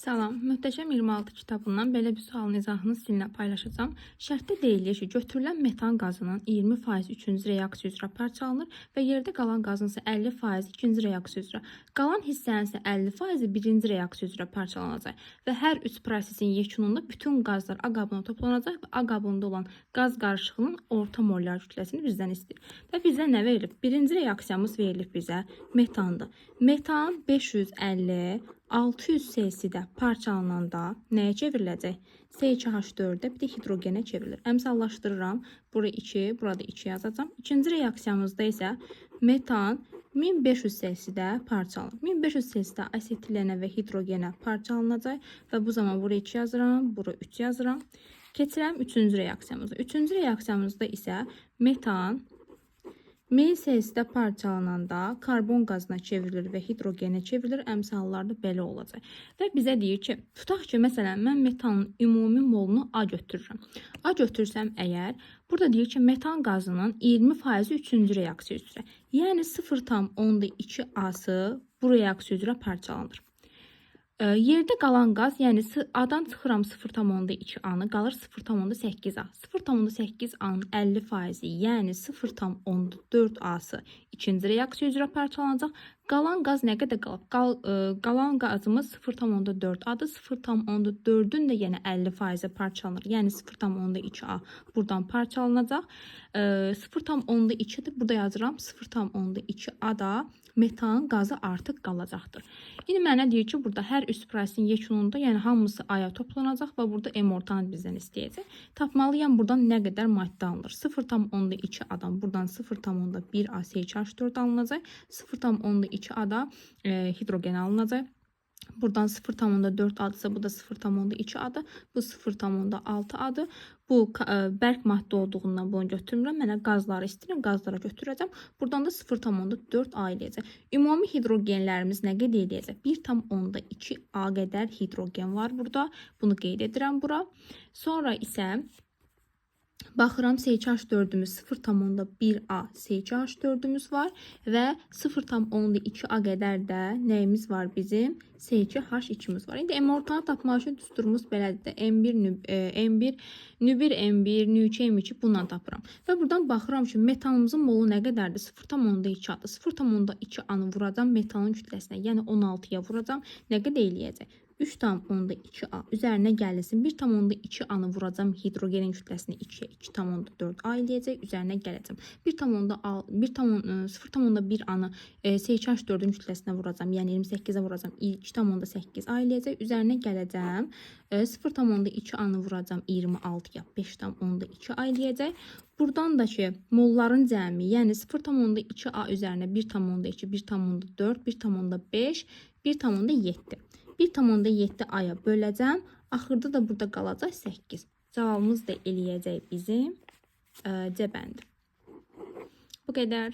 Salam, Möhtəşəm 26 kitabından belə bir sualın izahını sizinlə paylaşacağım. Şərtdə deyilir ki, götürülən metan qazının 20% üçüncü reaksiya üzrə parçalanır və yerdə qalan qazın isə 50% ikinci reaksiya üzrə. Qalan hissənin isə 50% birinci reaksiya üzrə parçalanacaq və hər üç prosesin yekununda bütün qazlar A qabına toplanacaq və A qabında olan qaz qarışığının orta molar kütləsini bizdən istəyir. Və bizə nə verilib? Birinci reaksiyamız verilib bizə metandır. Metan 550 600 cc-də parçalananda nəyə çevriləcək? C2H4-də bir də hidrogenə çevrilir. Əmsallaşdırıram. Bura 2, burada 2 yazacağam. İkinci reaksiyamızda isə metan 1500 cc-də parçalanır. 1500 cc-də asetilenə və hidrogenə parçalanacaq və bu zaman bura 2 yazıram, bura 3 yazıram. Keçirəm üçüncü reaksiyamıza. Üçüncü reaksiyamızda isə metan 1000 cc-də parçalananda karbon qazına çevrilir və hidrogenə çevrilir. Əmsallarda belə olacaq. Və bizə deyir ki, tutaq ki, məsələn, mən metanın ümumi molunu A götürürəm. A götürsəm əgər, burada deyir ki, metan qazının 20% üçüncü reaksiya üzrə. Yəni 0,2 A-sı bu reaksiya üzrə parçalanır. Yerdə qalan qaz, yəni A-dan çıxıram 0,2 A-nı, qalır 0,8 A. 0,8 A-nın 50%, yəni 0,4 A-sı ikinci reaksiya üzrə parçalanacaq. Qalan qaz nə qədər qalıb? Qalan qazımız 0,4 A-dır. 0,4-ün də yenə 50% parçalanır. Yəni 0,2 A buradan parçalanacaq. 0,2-dir. Burada yazıram. 0,2 A-da metanın qazı artıq qalacaqdır. İndi mənə deyir ki, burada hər üst prosesin yekununda, yəni hamısı A-ya toplanacaq və burada M ortanı bizdən istəyəcək. Tapmalıyam buradan nə qədər maddə alınır. 0,2 A-dan buradan 0,1 A C2H4 alınacaq. 0,2 A-da hidrogen alınacaq. Buradan 0,4 adısa bu da 0,2 adı, bu 0,6 adı. Bu bərk maddə olduğundan bunu götürmürəm. Mənə qazları istəyirəm, qazlara götürəcəm. Buradan da 0,4 A eləyəcək. Ümumi hidrogenlərimiz nə qədər eləyəcək? 1,2 A qədər hidrogen var burada. Bunu qeyd edirəm bura. Sonra isə baxıram C2H4-ümüz 0,1 A C2H4-ümüz var və 0,2 A qədər də nəyimiz var bizim? C2H2-miz var. İndi M ortanı tapmaq üçün düsturumuz belədir. M1, N1, M1, N2, M2 bundan tapıram. Və buradan baxıram ki, metanımızın molu nə qədərdir? 0,2 A-dır. 0,2 A-nı vuracam metanın kütləsinə, yəni 16-ya vuracam. Nə qədər eləyəcək? 3,2 A üzərinə gəlsin. 1,2 A-nı vuracam hidrogenin kütləsini 2'ye 2,4 A eləyəcək. Üzərinə gələcəm. 0,1 A-nı C2H4-ün kütləsinə vuracam. Yəni 28-ə vuracam. 2,8 A eləyəcək. Üzərinə gələcəm. 0,2 A-nı vuracam 26-ya 5,2 A eləyəcək. Buradan da ki, molların cəmi, yəni 0,2 A üzərinə 1,2, 1,4, 1,5, 1,7. 1,7 A-ya böləcəm. Axırda da burada qalacaq 8. Cavabımız da eləyəcək bizim C bəndi. Bu qədər.